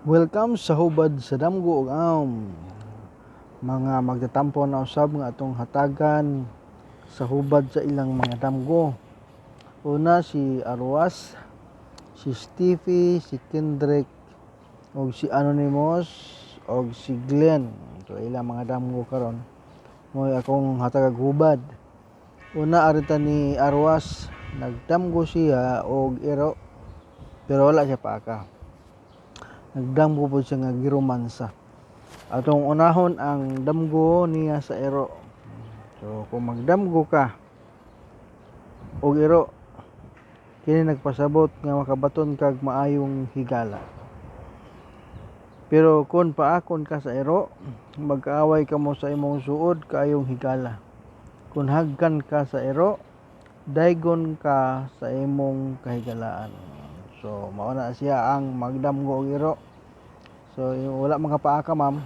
Welcome sa hubad sa damgo ug mga magtatampo na usab nga atong hatagan sa hubad sa ilang mga damgo. Una si Arwas, si Stevie, si Kendrick, og si Anonymous, og si Glenn. So ilang mga damgo karon. Mo'y akong hatag hubad. Una arita ni Arwas, nagdamgo siya og iro pero wala siya paaka. Nagdamgo po siya nga giromansa. Atong unahon ang damgo niya sa iro. So kung magdamgo ka og iro, kini nagpasabot nga makabaton kag maayong higala. Pero kung paakon ka sa iro, magkaaway ka mo sa imong suod kaayong higala. Kung hagkan ka sa iro, daygon ka sa imong kahigalaan. So mao na siya ang magdamgo og iro. So wala makapaaka ma'am.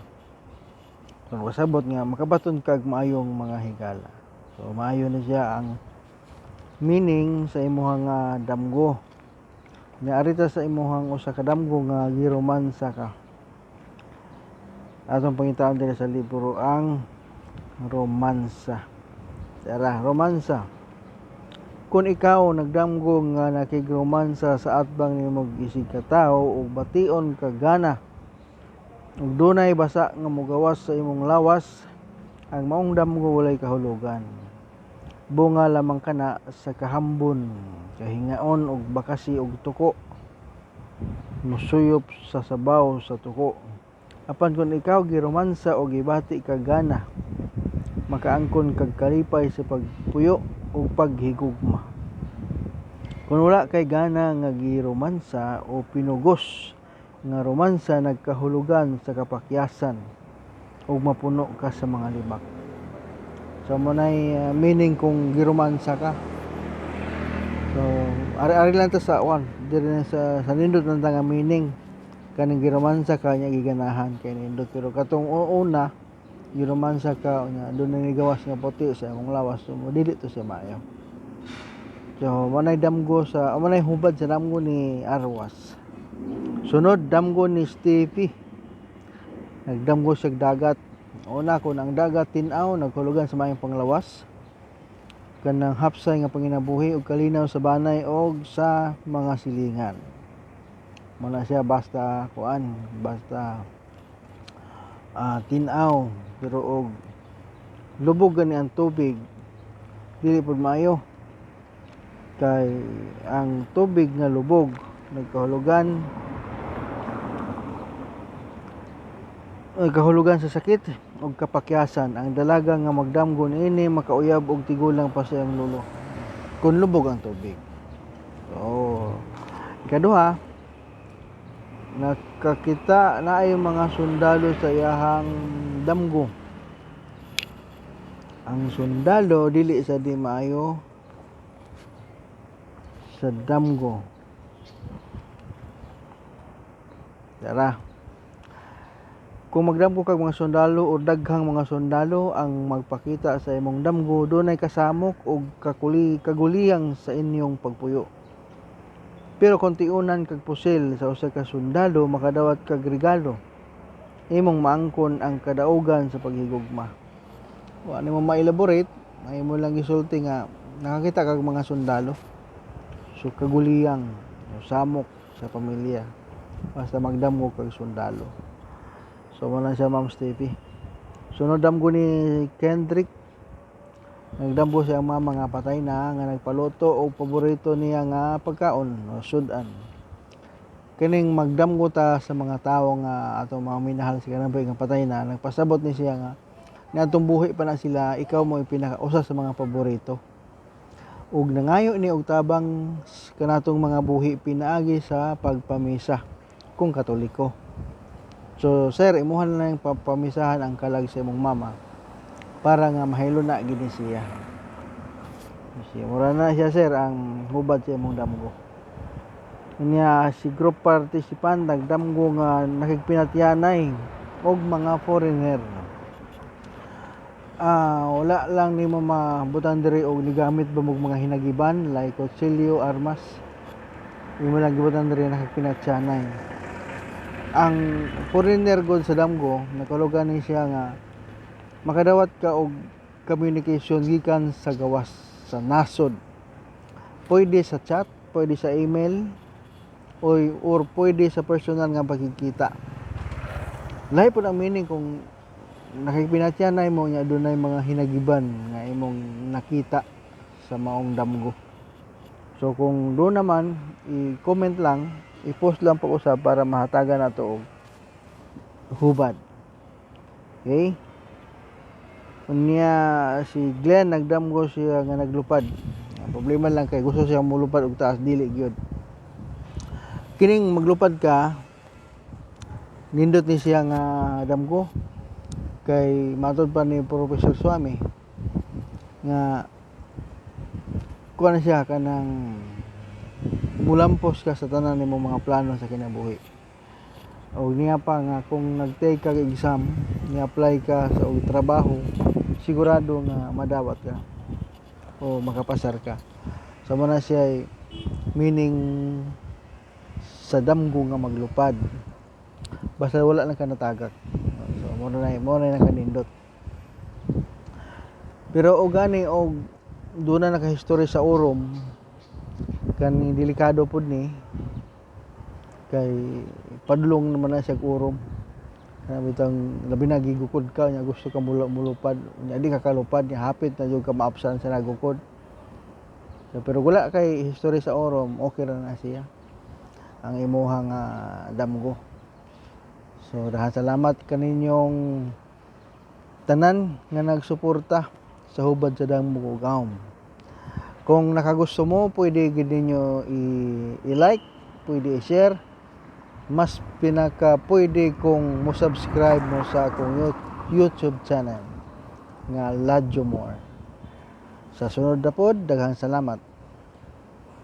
So pasabot nga makabaton kag maayong mga higala. So maayo na siya ang meaning sa imuhang damgo. Niarita sa imuhang usa ka damgo nga giromansa ka. Atong pangitaan diri sa libro ang romansa. Tara, romansa. Kung ikaw nagdamgo nga nakigromansa sa atbang nimo gisig ka tawo ug bation ka gana ug dunay basa nga mogawas sa imong lawas, ang maong damgo walay kahulugan. Bunga lamang kana sa kahambon, kahingaon ug bakasi ug tuko. Musuyop sa sabaw sa tuko. Apan kung ikaw giromansa o gibati ka gana, makaangkon kag kalipay sa pagpuyo o paghigugma. Kung wala kay gana nga giromansa o pinugos nga romansa, nagkahulugan sa kapakyasan o mapuno ka sa mga libak. So manay meaning kung giromansa ka. So ari lang ta sa diri sa nindot nang nga meaning kaning giromansa ka nya giganahan kay nindot, pero katong una giromansa ka nya dunay gawas nga puti sa imong lawas, so dili to siya maayo. So manay hubad sa damgo ni Arwas. Sunod, damgo ni Stevie. Nagdamgo siya dagat. Una kung ang dagat tinaw, naghulugan sa mayong panglawas. Kanang hapsay nga panginabuhi ug kalinaw sa banay og sa mga silingan. Muna siya basta tinaw pero og lubog gani ang tubig, dili pud maayo. Kay ang tubig nga lubog kahulugan sa sakit ug kapakyasan. Ang dalaga nga magdamgo niini makauyab og tigulang pa sa iyang lulo kung lubog ang tubig. So ikaduha, nakakita na ay mga sundalo sa iyahang damgo. Ang sundalo dili sa di maayo sa damgo. Tara, kung magdamgo kag mga sundalo o daghang mga sundalo ang magpakita sa imong damgo, dunay kasamok og kaguliyang sa inyong pagpuyo. Pero kung tiunan kag pusil sa usa ka sundalo, makadawat kag regalo, imong maangkon ang kadaugan sa paghigugma. Wa nimo ma-elaborate, ay mo lang gisulti nga nakakita kag mga sundalo. So kaguliyang, samok sa pamilya basta magdamgo kag sundalo. So wala siya Ma'am Stevie. Sunod, damgo ni Kendrick. Nagdamgo siya ang mama nga patay na nga nagpaluto og paborito niya nga pagkaon o sudan. Kining magdamgo ta sa mga tawo nga atong mga minahal sa kanang nga patay na, nagpasabot ni siya nga niadtong buhi pa na sila, ikaw mo pinakausa sa mga paborito. Ug nangayo ni og tabang kanatong mga buhi pinaagi sa pagpamisa kung Katoliko. So sir, imuhan na lang pamisahan ang kalag sa imong mama para nga mahilo na gini siya. Mura na siya sir ang hubad sa imong damgo. Niya si group participant nagdamgo nga nakigpinatyanay og mga foreigner. Wala lang nimo mabutan diri og nigamit ba mog mga hinagiban like kutsilyo, armas. Imo lang gibutan diri nakigpinatyanay. ang foreigner god sa damgo nakulugan ni siya nga makadawat ka og communication gikan sa gawas sa nasod. Pwede sa chat, pwede sa email, or pwede sa personal nga pagkikita. Lahi po ang meaning kung nakipinatyanay mo nya dunay mga hinagiban nga imong nakita sa maong damgo. So kung doon naman i-comment lang, i-post lang po usab para mahatagan nato og hubad. Okay? Unya si Glenn nagdamgo siya nga naglupad. Ang problema lang kay gusto siya mulupad og taas dili gyud. Kining maglupad ka nindot ni siya nga damgo kay matod pa ni Professor Swami nga kuha na siya kanang mulampos ka sa tanan nimo mga plano sa kinabuhi. O niya pa nga kung nag-take ka exam, ni-apply ka sa og trabaho, sigurado nga madawat ka o makapasar ka. So mo na siya meaning sa damgo nga maglupad. Basta wala lang ka natagak. So mo na kanindot. Pero og gani og doon na nakahistory sa urom kani delikado pud ni kay padulong naman na siya urom kana bitang labi na gigukod ka nya gusto ka mulupad nya di ka kalupad nya hapit na jud ka maapsan sa nagukod. So, pero wala kay history sa urom okay ra na siya ang imuhang damgo. So daghang salamat kaninyong tanan nga nagsuporta sa hubad sa damgo gawm. Kung nakagusto mo, pwede gid ninyo i-like, pwede i-share. Mas pwede kung mo-subscribe mo sa akong YouTube channel nga Ladyo More. Sa sunod na pod, daghang salamat.